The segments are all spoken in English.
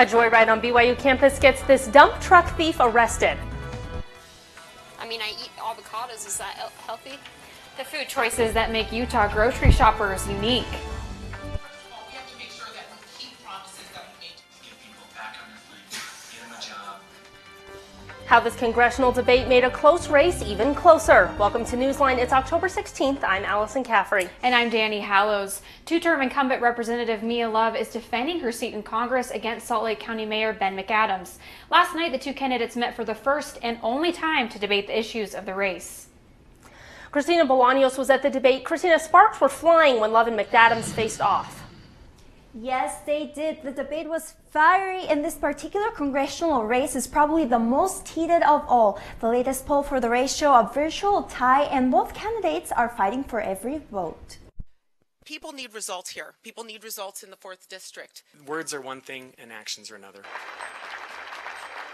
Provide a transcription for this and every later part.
A joyride on BYU campus gets this dump truck thief arrested. I mean, I eat avocados. Is that healthy? The food choices that make Utah grocery shoppers unique. We have to make sure that we keep promises that we make to get people back on their feet, get them a job. How this congressional debate made a close race even closer. Welcome to Newsline. It's October 16th. I'm Allison Caffrey. And I'm Danny Hallows. Two-term incumbent Representative Mia Love is defending her seat in Congress against Salt Lake County Mayor Ben McAdams. Last night, the two candidates met for the first and only time to debate the issues of the race. Christina Bolaños was at the debate. Christina, sparks were flying when Love and McAdams faced off. Yes, they did. The debate was fiery, and this particular congressional race is probably the most heated of all. The latest poll for the race show a virtual tie, and both candidates are fighting for every vote. People need results here. People need results in the 4th District. Words are one thing and actions are another.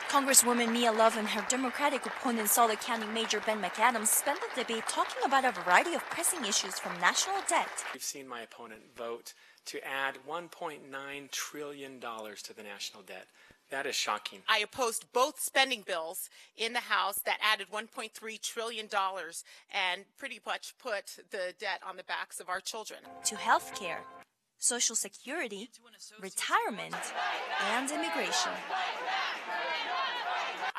Congresswoman Mia Love and her Democratic opponent Salt Lake County Mayor Ben McAdams spent the debate talking about a variety of pressing issues from national debt. We've seen my opponent vote to add $1.9 trillion to the national debt. That is shocking. I opposed both spending bills in the House that added $1.3 trillion and pretty much put the debt on the backs of our children. To health care, Social Security, retirement, and immigration.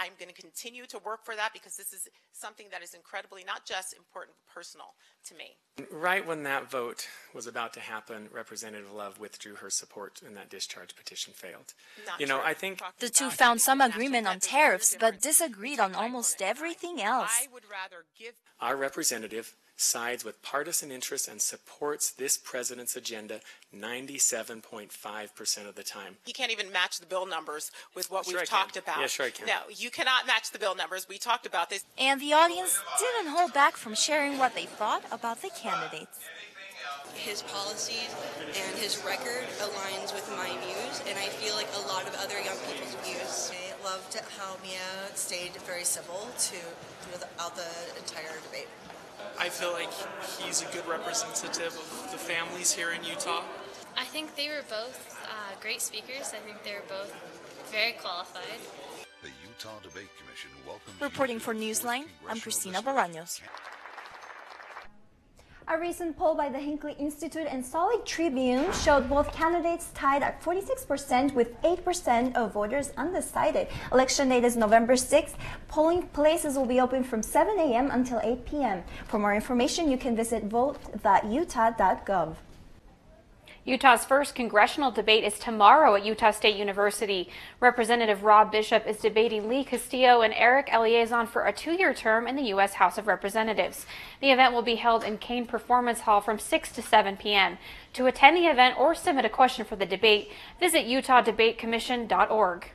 I'm going to continue to work for that because this is something that is incredibly not just important but personal to me. Right when that vote was about to happen, Representative Love withdrew her support and that discharge petition failed. I think the two found some agreement on tariffs but disagreed on almost everything else. Our representative sides with partisan interests and supports this president's agenda 97.5% of the time. You can't even match the bill numbers with what we've talked about. Yeah, sure I can. No, you cannot match the bill numbers. We talked about this. And the audience didn't hold back from sharing what they thought about the candidates. His policies and his record aligns with my views, and I feel like a lot of other young people's views. I loved how Mia stayed very civil throughout the entire debate. I feel like he's a good representative of the families here in Utah. I think they were both great speakers. I think they were both very qualified. The Utah Debate Commission welcomes. Reporting for Newsline, I'm Christina Bolaños. A recent poll by the Hinckley Institute and Salt Lake Tribune showed both candidates tied at 46% with 8% of voters undecided. Election date is November 6th. Polling places will be open from 7 a.m. until 8 p.m. For more information, you can visit vote.utah.gov. Utah's first congressional debate is tomorrow at Utah State University. Representative Rob Bishop is debating Lee Castillo and Eric Eliazon for a 2-year term in the U.S. House of Representatives. The event will be held in Kane Performance Hall from 6 to 7 p.m. To attend the event or submit a question for the debate, visit utahdebatecommission.org.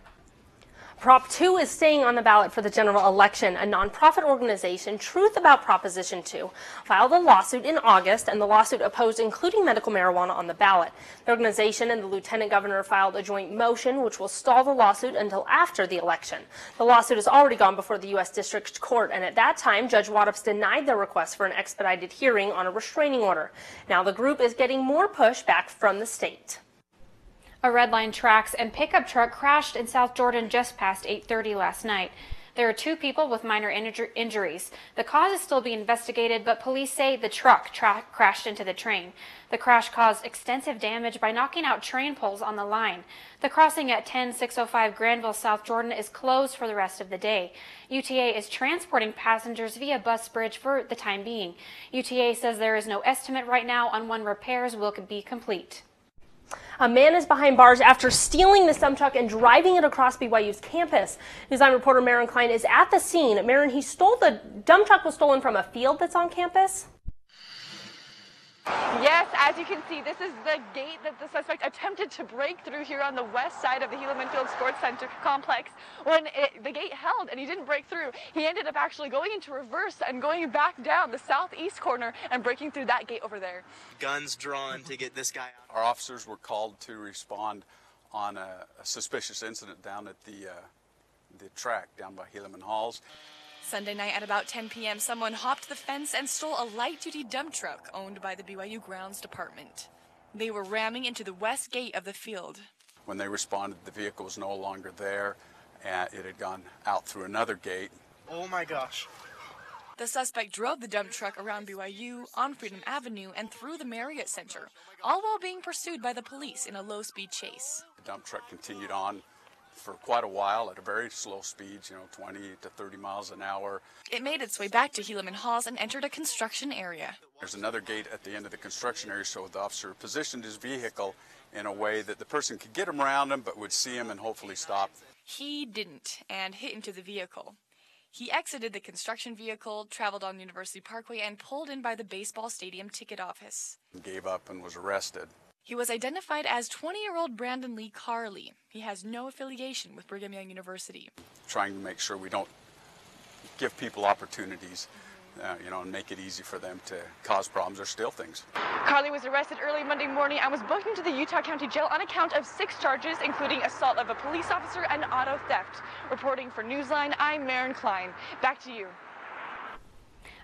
Prop 2 is staying on the ballot for the general election. A nonprofit organization, Truth About Proposition 2, filed a lawsuit in August, and the lawsuit opposed including medical marijuana on the ballot. The organization and the lieutenant governor filed a joint motion which will stall the lawsuit until after the election. The lawsuit has already gone before the U.S. District Court, and at that time, Judge Wattops denied their request for an expedited hearing on a restraining order. Now the group is getting more pushback from the state. A Red Line tracks and pickup truck crashed in South Jordan just past 8:30 last night. There are 2 people with minor injuries. The cause is still being investigated, but police say the truck crashed into the train. The crash caused extensive damage by knocking out train poles on the line. The crossing at 10605 Granville, South Jordan is closed for the rest of the day. UTA is transporting passengers via bus bridge for the time being. UTA says there is no estimate right now on when repairs will be complete. A man is behind bars after stealing the dump truck and driving it across BYU's campus. Newsline reporter Marin Klein is at the scene. Marin, the dump truck was stolen from a field that's on campus? Yes, as you can see, this is the gate that the suspect attempted to break through here on the west side of the Helaman Field Sports Center complex. When the gate held and he didn't break through, he ended up actually going into reverse and going back down the southeast corner and breaking through that gate over there. Guns drawn to get this guy out. Our officers were called to respond on a suspicious incident down at the track down by Helaman Halls. Sunday night at about 10 p.m., someone hopped the fence and stole a light-duty dump truck owned by the BYU Grounds Department. They were ramming into the west gate of the field. When they responded, the vehicle was no longer there, and it had gone out through another gate. Oh my gosh. The suspect drove the dump truck around BYU, on Freedom Avenue, and through the Marriott Center, all while being pursued by the police in a low-speed chase. The dump truck continued on for quite a while at a very slow speed, 20 to 30 miles an hour. It made its way back to Helaman Halls and entered a construction area. There's another gate at the end of the construction area, so the officer positioned his vehicle in a way that the person could get him around him, but would see him and hopefully stop. He didn't, and hit into the vehicle. He exited the construction vehicle, traveled on University Parkway, and pulled in by the baseball stadium ticket office. He gave up and was arrested. He was identified as 20-year-old Brandon Lee Carley. He has no affiliation with Brigham Young University. Trying to make sure we don't give people opportunities, and make it easy for them to cause problems or steal things. Carley was arrested early Monday morning and was booked into the Utah County Jail on account of 6 charges, including assault of a police officer and auto theft. Reporting for Newsline, I'm Maren Klein. Back to you.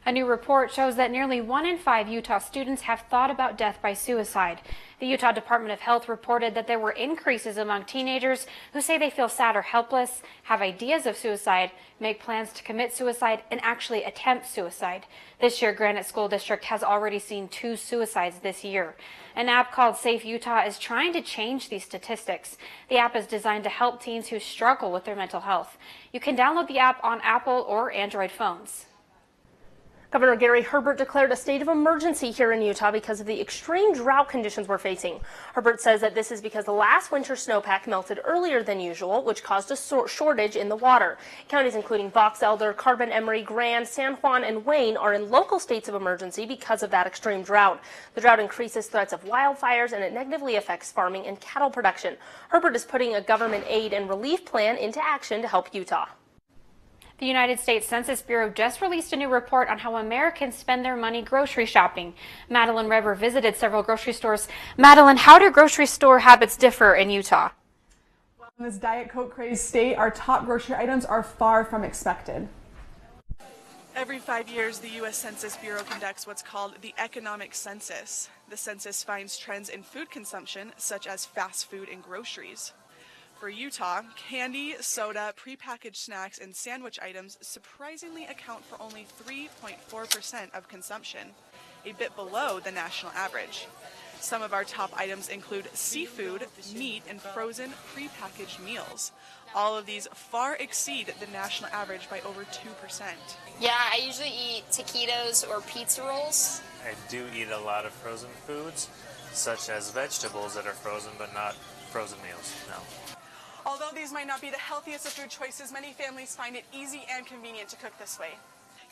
A new report shows that nearly 1 in 5 Utah students have thought about death by suicide. The Utah Department of Health reported that there were increases among teenagers who say they feel sad or helpless, have ideas of suicide, make plans to commit suicide, and actually attempt suicide. This year, Granite School District has already seen 2 suicides this year. An app called Safe Utah is trying to change these statistics. The app is designed to help teens who struggle with their mental health. You can download the app on Apple or Android phones. Governor Gary Herbert declared a state of emergency here in Utah because of the extreme drought conditions we're facing. Herbert says that this is because the last winter's snowpack melted earlier than usual, which caused a shortage in the water. Counties including Box Elder, Carbon Emery, Grand, San Juan, and Wayne are in local states of emergency because of that extreme drought. The drought increases threats of wildfires and it negatively affects farming and cattle production. Herbert is putting a government aid and relief plan into action to help Utah. The United States Census Bureau just released a new report on how Americans spend their money grocery shopping. Madeline Rever visited several grocery stores. Madeline, how do grocery store habits differ in Utah? Well, in this Diet Coke crazed state, our top grocery items are far from expected. Every 5 years, the U.S. Census Bureau conducts what's called the economic census. The census finds trends in food consumption, such as fast food and groceries. For Utah, candy, soda, prepackaged snacks, and sandwich items surprisingly account for only 3.4% of consumption, a bit below the national average. Some of our top items include seafood, meat, and frozen prepackaged meals. All of these far exceed the national average by over 2%. Yeah, I usually eat taquitos or pizza rolls. I do eat a lot of frozen foods, such as vegetables that are frozen but not frozen meals, no. Although these might not be the healthiest of food choices, many families find it easy and convenient to cook this way.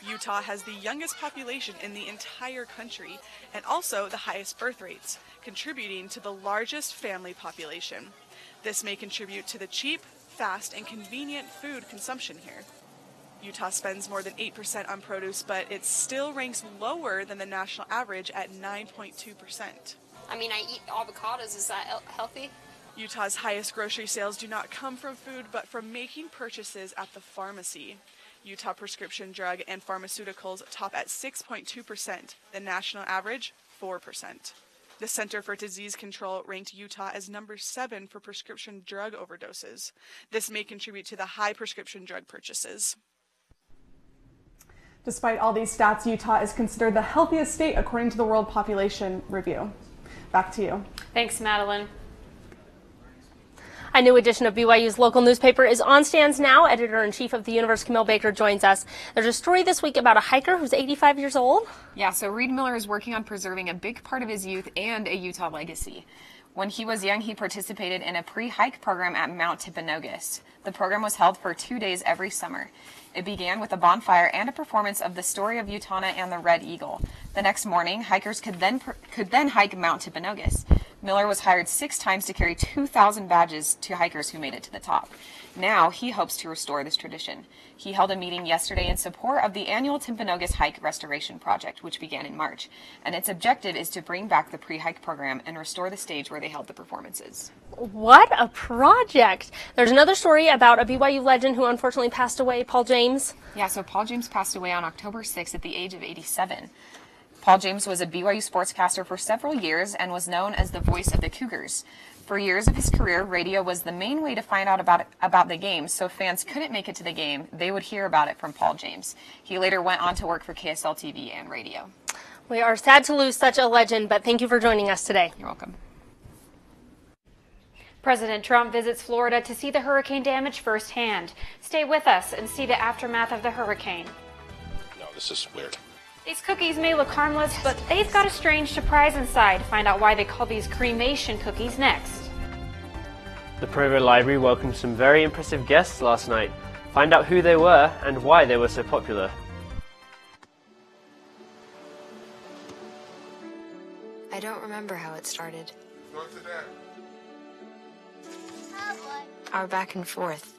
Utah has the youngest population in the entire country and also the highest birth rates, contributing to the largest family population. This may contribute to the cheap, fast, and convenient food consumption here. Utah spends more than 8% on produce, but it still ranks lower than the national average at 9.2%. I mean, I eat avocados. Is that healthy? Utah's highest grocery sales do not come from food, but from making purchases at the pharmacy. Utah prescription drug and pharmaceuticals top at 6.2%, the national average, 4%. The Center for Disease Control ranked Utah as number 7 for prescription drug overdoses. This may contribute to the high prescription drug purchases. Despite all these stats, Utah is considered the healthiest state according to the World Population Review. Back to you. Thanks, Madeline. A new edition of BYU's local newspaper is on stands now. Editor-in-Chief of the Universe, Camille Baker, joins us. There's a story this week about a hiker who's 85 years old. Yeah, so Reed Miller is working on preserving a big part of his youth and a Utah legacy. When he was young, he participated in a pre-hike program at Mount Timpanogos. The program was held for 2 days every summer. It began with a bonfire and a performance of the story of Utana and the Red Eagle. The next morning, hikers could then hike Mount Timpanogos. Miller was hired 6 times to carry 2,000 badges to hikers who made it to the top. Now he hopes to restore this tradition. He held a meeting yesterday in support of the annual Timpanogos Hike Restoration Project, which began in March. And its objective is to bring back the pre-hike program and restore the stage where they held the performances. What a project! There's another story about a BYU legend who unfortunately passed away, Paul James. Yeah, so Paul James passed away on October 6th at the age of 87. Paul James was a BYU sportscaster for several years and was known as the voice of the Cougars. For years of his career, radio was the main way to find out about the game, so fans couldn't make it to the game. They would hear about it from Paul James. He later went on to work for KSL TV and radio. We are sad to lose such a legend, but thank you for joining us today. You're welcome. President Trump visits Florida to see the hurricane damage firsthand. Stay with us and see the aftermath of the hurricane. No, this is weird. These cookies may look harmless, but they've got a strange surprise inside. Find out why they call these cremation cookies next. The Provo Library welcomed some very impressive guests last night. Find out who they were and why they were so popular. I don't remember how it started. Our back and forth.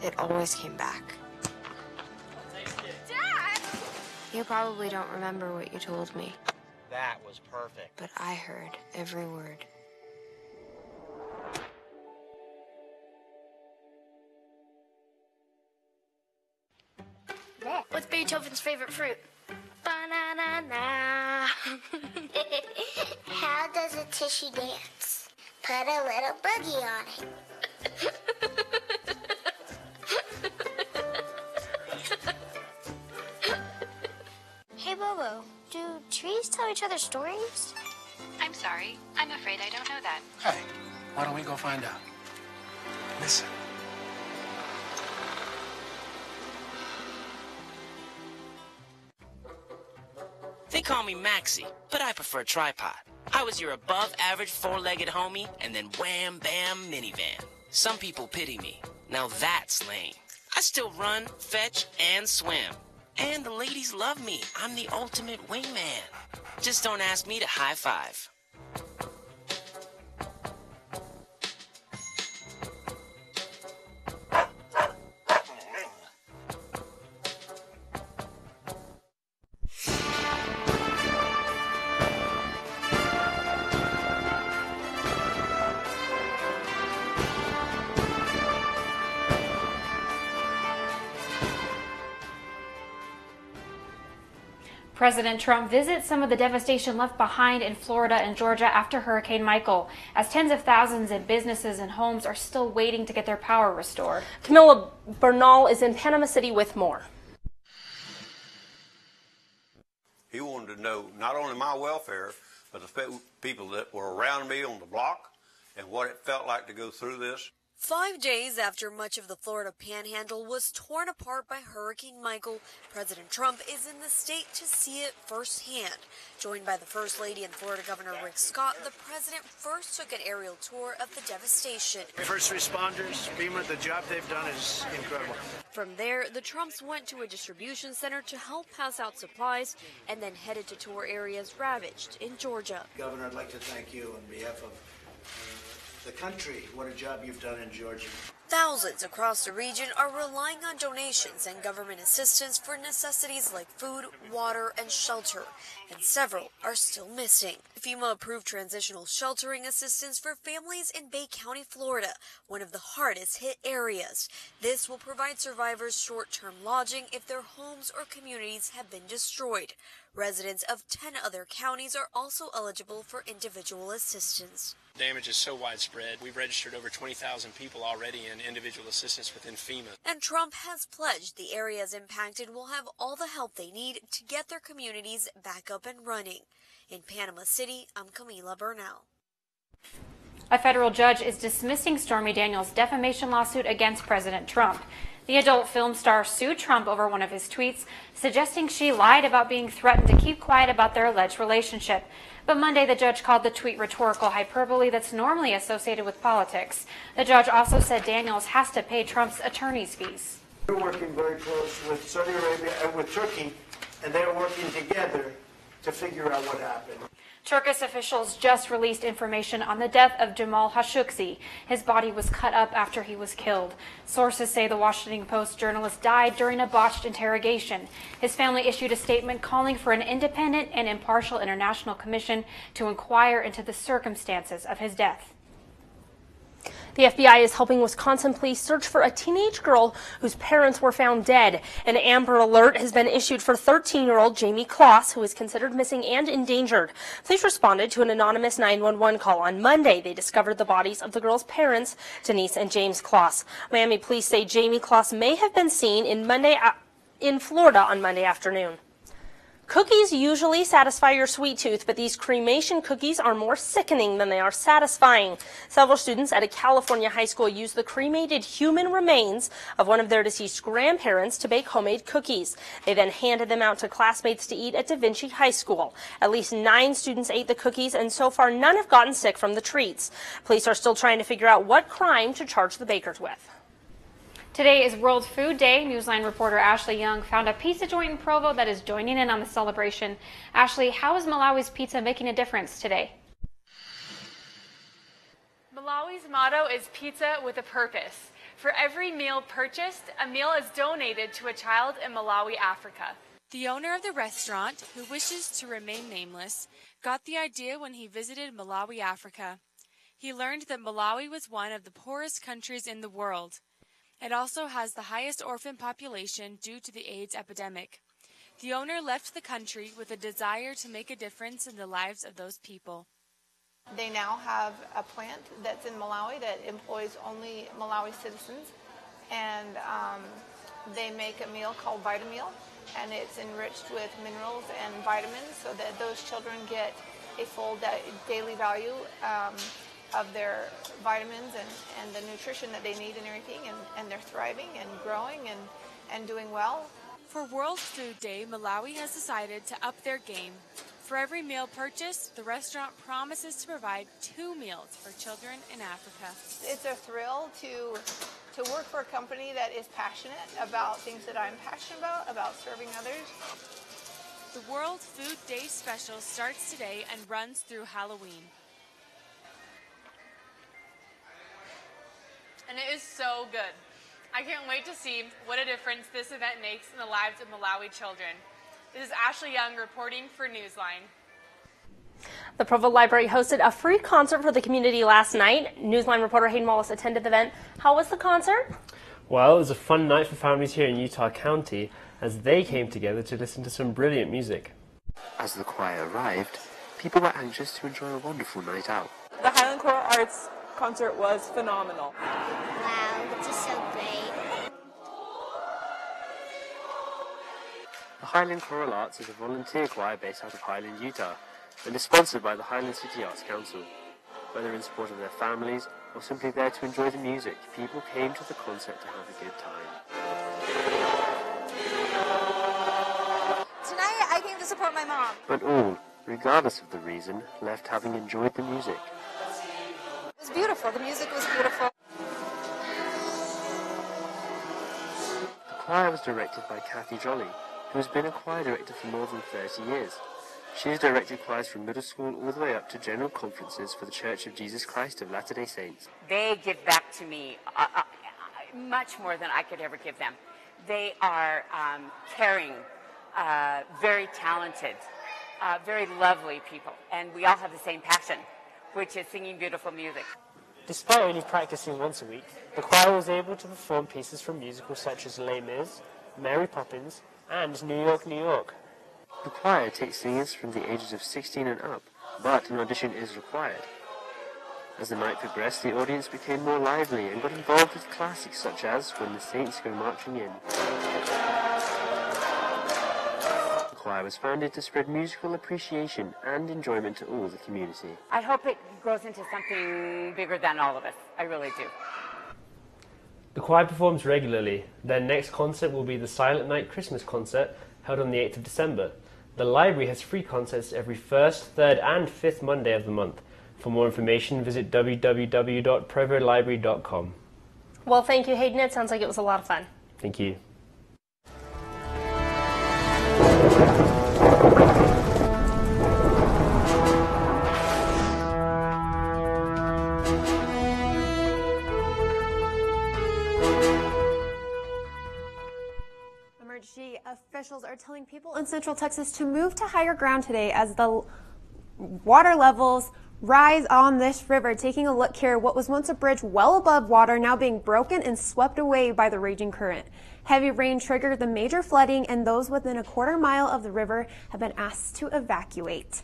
It always came back. Dad! You probably don't remember what you told me. That was perfect. But I heard every word. What's Beethoven's favorite fruit? Banana. How does a tissue dance? Put a little boogie on it. Hey, Bobo, do trees tell each other stories? I'm sorry. I'm afraid I don't know that. Hey, why don't we go find out? Listen. They call me Maxie, but I prefer tripod. I was your above-average four-legged homie, and then wham, bam, minivan. Some people pity me. Now that's lame. I still run, fetch, and swim. And the ladies love me. I'm the ultimate wingman. Just don't ask me to high five. President Trump visits some of the devastation left behind in Florida and Georgia after Hurricane Michael, as tens of thousands of businesses and homes are still waiting to get their power restored. Camilla Bernal is in Panama City with more. He wanted to know not only my welfare, but the people that were around me on the block and what it felt like to go through this. 5 days after much of the Florida Panhandle was torn apart by Hurricane Michael, President Trump is in the state to see it firsthand. Joined by the First Lady and Florida Governor Rick Scott, the president first took an aerial tour of the devastation. First responders, FEMA, the job they've done is incredible. From there, the Trumps went to a distribution center to help pass out supplies and then headed to tour areas ravaged in Georgia. Governor, I'd like to thank you on behalf of the country. What a job you've done in Georgia. Thousands across the region are relying on donations and government assistance for necessities like food, water, and shelter, and several are still missing. FEMA approved transitional sheltering assistance for families in Bay County, Florida, one of the hardest hit areas. This will provide survivors short-term lodging if their homes or communities have been destroyed. Residents of 10 other counties are also eligible for individual assistance. Damage is so widespread. We've registered over 20,000 people already in individual assistance within FEMA. And Trump has pledged the areas impacted will have all the help they need to get their communities back up and running. In Panama City, I'm Camila Bernal. A federal judge is dismissing Stormy Daniels' defamation lawsuit against President Trump. The adult film star sued Trump over one of his tweets, suggesting she lied about being threatened to keep quiet about their alleged relationship. But Monday, the judge called the tweet rhetorical hyperbole that's normally associated with politics. The judge also said Daniels has to pay Trump's attorney's fees. We're working very close with Saudi Arabia and with Turkey, and they're working together to figure out what happened. Turkish officials just released information on the death of Jamal Khashoggi. His body was cut up after he was killed. Sources say the Washington Post journalist died during a botched interrogation. His family issued a statement calling for an independent and impartial international commission to inquire into the circumstances of his death. The FBI is helping Wisconsin police search for a teenage girl whose parents were found dead. An Amber Alert has been issued for 13-year-old Jamie Kloss, who is considered missing and endangered. Police responded to an anonymous 911 call on Monday. They discovered the bodies of the girl's parents, Denise and James Kloss. Miami police say Jamie Kloss may have been seen in Florida on Monday afternoon. Cookies usually satisfy your sweet tooth, but these cremation cookies are more sickening than they are satisfying. Several students at a California high school used the cremated human remains of one of their deceased grandparents to bake homemade cookies. They then handed them out to classmates to eat at Da Vinci High School. At least 9 students ate the cookies, and so far none have gotten sick from the treats. Police are still trying to figure out what crime to charge the bakers with. Today is World Food Day. Newsline reporter Ashley Young found a pizza joint in Provo that is joining in on the celebration. Ashley, how is Malawi's pizza making a difference today? Malawi's motto is pizza with a purpose. For every meal purchased, a meal is donated to a child in Malawi, Africa. The owner of the restaurant, who wishes to remain nameless, got the idea when he visited Malawi, Africa. He learned that Malawi was one of the poorest countries in the world. It also has the highest orphan population due to the AIDS epidemic. The owner left the country with a desire to make a difference in the lives of those people. They now have a plant that's in Malawi that employs only Malawi citizens, and they make a meal called Vitameal, and it's enriched with minerals and vitamins so that those children get a full daily value of their vitamins and the nutrition that they need and everything, and they're thriving and growing and doing well. For World Food Day, Malawi has decided to up their game. For every meal purchased, the restaurant promises to provide 2 meals for children in Africa. It's a thrill to work for a company that is passionate about things that I'm passionate about serving others. The World Food Day special starts today and runs through Halloween. And it is so good. I can't wait to see what a difference this event makes in the lives of Malawi children. This is Ashley Young reporting for Newsline. The Provo Library hosted a free concert for the community last night. Newsline reporter Hayden Wallace attended the event. How was the concert? Well, it was a fun night for families here in Utah County as they came together to listen to some brilliant music. As the choir arrived, people were anxious to enjoy a wonderful night out. The Highland Choral Arts concert was phenomenal. Wow, this is so great. The Highland Choral Arts is a volunteer choir based out of Highland, Utah, and is sponsored by the Highland City Arts Council. Whether in support of their families or simply there to enjoy the music, people came to the concert to have a good time. Tonight I came to support my mom. But all, regardless of the reason, left having enjoyed the music. It was beautiful. The music was beautiful. The choir was directed by Kathy Jolly, who has been a choir director for more than 30 years. She has directed choirs from middle school all the way up to general conferences for the Church of Jesus Christ of Latter-day Saints. They give back to me much more than I could ever give them. They are caring, very talented, very lovely people, and we all have the same passion, which is singing beautiful music. Despite only practicing once a week, the choir was able to perform pieces from musicals such as Les Mis, Mary Poppins, and New York, New York. The choir takes singers from the ages of 16 and up, but an audition is required. As the night progressed, the audience became more lively and got involved with classics such as When the Saints Go Marching In. The choir was founded to spread musical appreciation and enjoyment to all the community. I hope it grows into something bigger than all of us. I really do. The choir performs regularly. Their next concert will be the Silent Night Christmas concert held on the 8th of December. The library has free concerts every 1st, 3rd and 5th Monday of the month. For more information, visit www.provolibrary.com. Well, thank you, Hayden. It sounds like it was a lot of fun. Thank you. Emergency officials are telling people in Central Texas to move to higher ground today as the water levels rise on this river. Taking a look here, what was once a bridge well above water now being broken and swept away by the raging current. Heavy rain triggered the major flooding, and those within a quarter mile of the river have been asked to evacuate.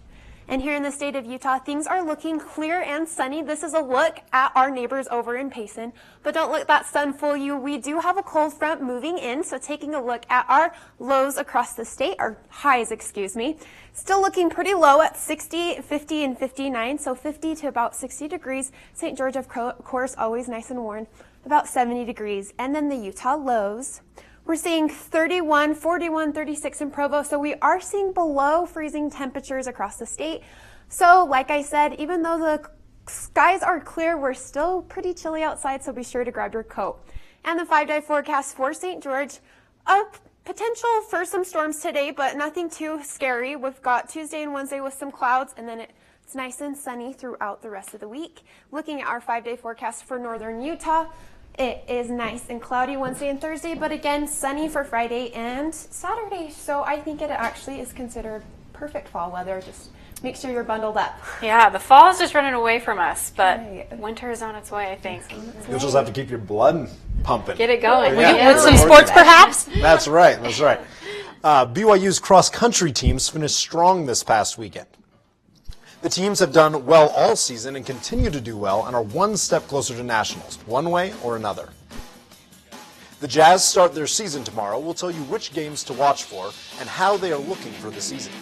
And here in the state of Utah, things are looking clear and sunny. This is a look at our neighbors over in Payson. But don't let that sun fool you. We do have a cold front moving in, so taking a look at our lows across the state, our highs, excuse me, still looking pretty low at 60, 50, and 59, so 50 to about 60 degrees. St. George, of course, always nice and warm, about 70 degrees. And then the Utah lows. We're seeing 31, 41, 36 in Provo, so we are seeing below freezing temperatures across the state. So, like I said, even though the skies are clear, we're still pretty chilly outside, so be sure to grab your coat. And the 5-day forecast for St. George, a potential for some storms today, but nothing too scary. We've got Tuesday and Wednesday with some clouds, and then it's nice and sunny throughout the rest of the week. Looking at our 5-day forecast for northern Utah, it is nice and cloudy Wednesday and Thursday, but again, sunny for Friday and Saturday. So I think it actually is considered perfect fall weather. Just make sure you're bundled up. Yeah, the fall is just running away from us, but winter is on its way, I think. You'll just have to keep your blood pumping. Get it going. Yeah. With some sports, perhaps? That's right. That's right. BYU's cross-country teams finished strong this past weekend. The teams have done well all season and continue to do well and are one step closer to nationals, one way or another. The Jazz start their season tomorrow. We'll tell you which games to watch for and how they are looking for the season.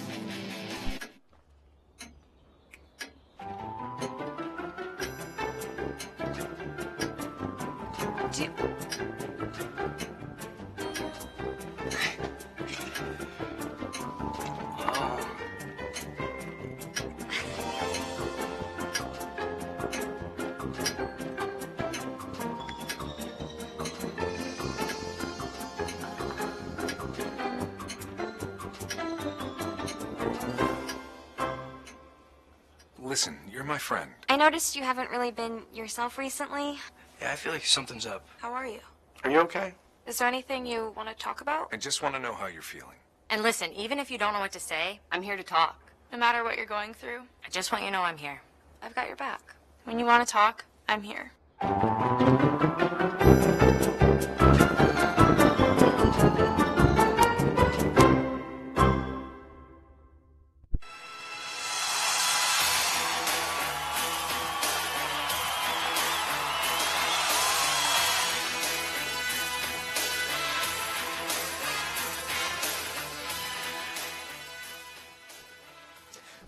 Listen, you're my friend. I noticed you haven't really been yourself recently. Yeah, I feel like something's up. How are you? Are you okay? Is there anything you want to talk about? I just want to know how you're feeling. And listen, even if you don't know what to say, I'm here to talk. No matter what you're going through, I just want you to know I'm here. I've got your back. When you want to talk, I'm here.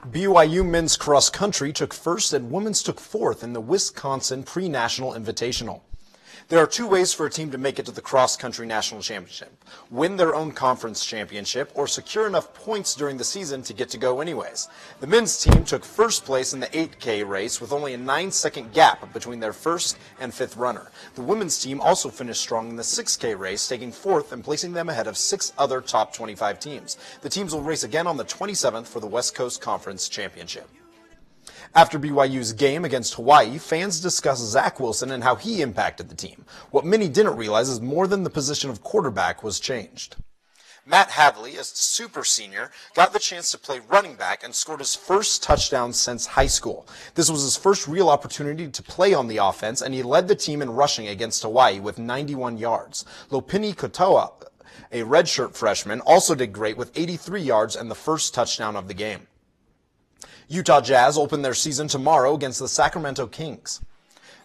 BYU men's cross country took first and women's took fourth in the Wisconsin Pre-National Invitational. There are two ways for a team to make it to the cross country national championship: win their own conference championship or secure enough points during the season to get to go anyways. The men's team took first place in the 8K race with only a 9-second gap between their first and fifth runner. The women's team also finished strong in the 6K race, taking fourth and placing them ahead of 6 other top 25 teams. The teams will race again on the 27th for the West Coast Conference Championship. After BYU's game against Hawaii, fans discussed Zach Wilson and how he impacted the team. What many didn't realize is more than the position of quarterback was changed. Matt Hadley, a super senior, got the chance to play running back and scored his first touchdown since high school. This was his first real opportunity to play on the offense, and he led the team in rushing against Hawaii with 91 yards. Lopini Kotoa, a redshirt freshman, also did great with 83 yards and the first touchdown of the game. Utah Jazz open their season tomorrow against the Sacramento Kings.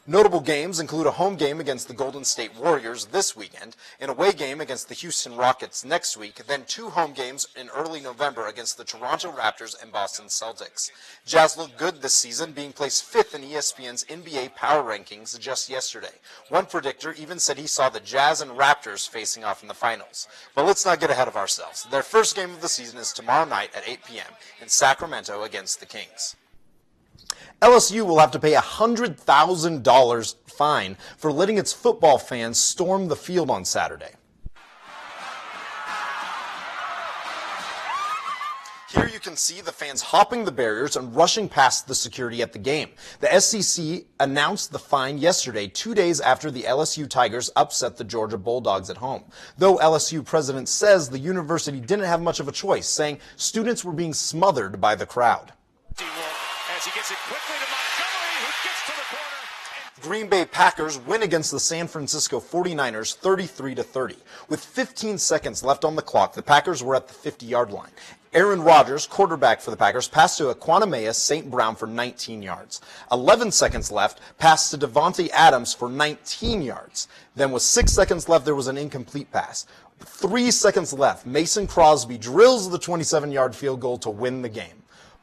Notable games include a home game against the Golden State Warriors this weekend, an away game against the Houston Rockets next week, then 2 home games in early November against the Toronto Raptors and Boston Celtics. Jazz looked good this season, being placed 5th in ESPN's NBA Power Rankings just yesterday. One predictor even said he saw the Jazz and Raptors facing off in the finals. But let's not get ahead of ourselves. Their first game of the season is tomorrow night at 8 p.m. in Sacramento against the Kings. LSU will have to pay a $100,000 fine for letting its football fans storm the field on Saturday. Here you can see the fans hopping the barriers and rushing past the security at the game. The SEC announced the fine yesterday, 2 days after the LSU Tigers upset the Georgia Bulldogs at home. Though LSU president says the university didn't have much of a choice, saying students were being smothered by the crowd. as he gets it quickly to Montgomery, who gets to the corner. Green Bay Packers win against the San Francisco 49ers 33-30. With 15 seconds left on the clock, the Packers were at the 50-yard line. Aaron Rodgers, quarterback for the Packers, passed to Equanimeous St. Brown for 19 yards. 11 seconds left, passed to Devontae Adams for 19 yards. Then with 6 seconds left, there was an incomplete pass. 3 seconds left, Mason Crosby drills the 27-yard field goal to win the game.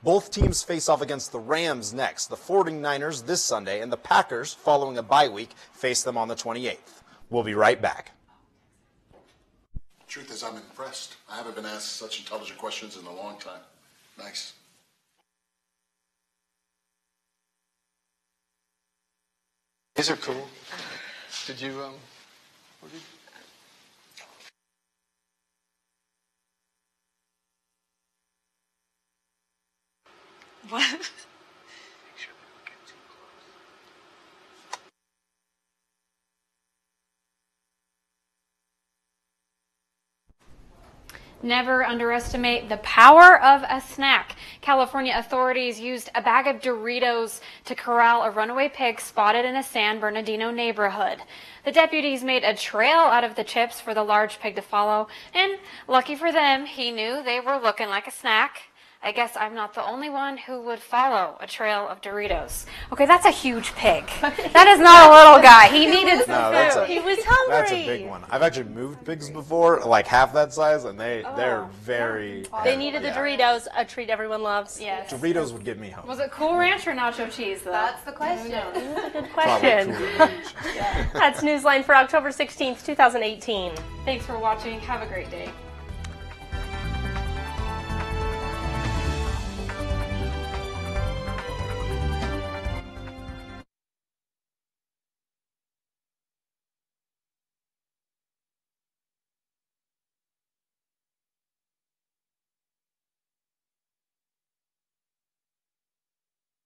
Both teams face off against the Rams next, the 49ers this Sunday, and the Packers, following a bye week, face them on the 28th. We'll be right back. Truth is, I'm impressed. I haven't been asked such intelligent questions in a long time. Nice. These are cool. Did you, what did you... What? Never underestimate the power of a snack. California authorities used a bag of Doritos to corral a runaway pig spotted in a San Bernardino neighborhood. The deputies made a trail out of the chips for the large pig to follow, and lucky for them, he knew they were looking like a snack. I guess I'm not the only one who would follow a trail of Doritos. Okay, that's a huge pig. That is not a little guy. He needed some food. He was hungry. That's a big one. I've actually moved pigs before, like half that size, and they're very... They needed the Doritos, a treat everyone loves. Yes. Doritos would get me home. Was it Cool Ranch or nacho cheese, though? That's the question. That's a good question. Yeah. That's Newsline for October 16th, 2018. Thanks for watching. Have a great day.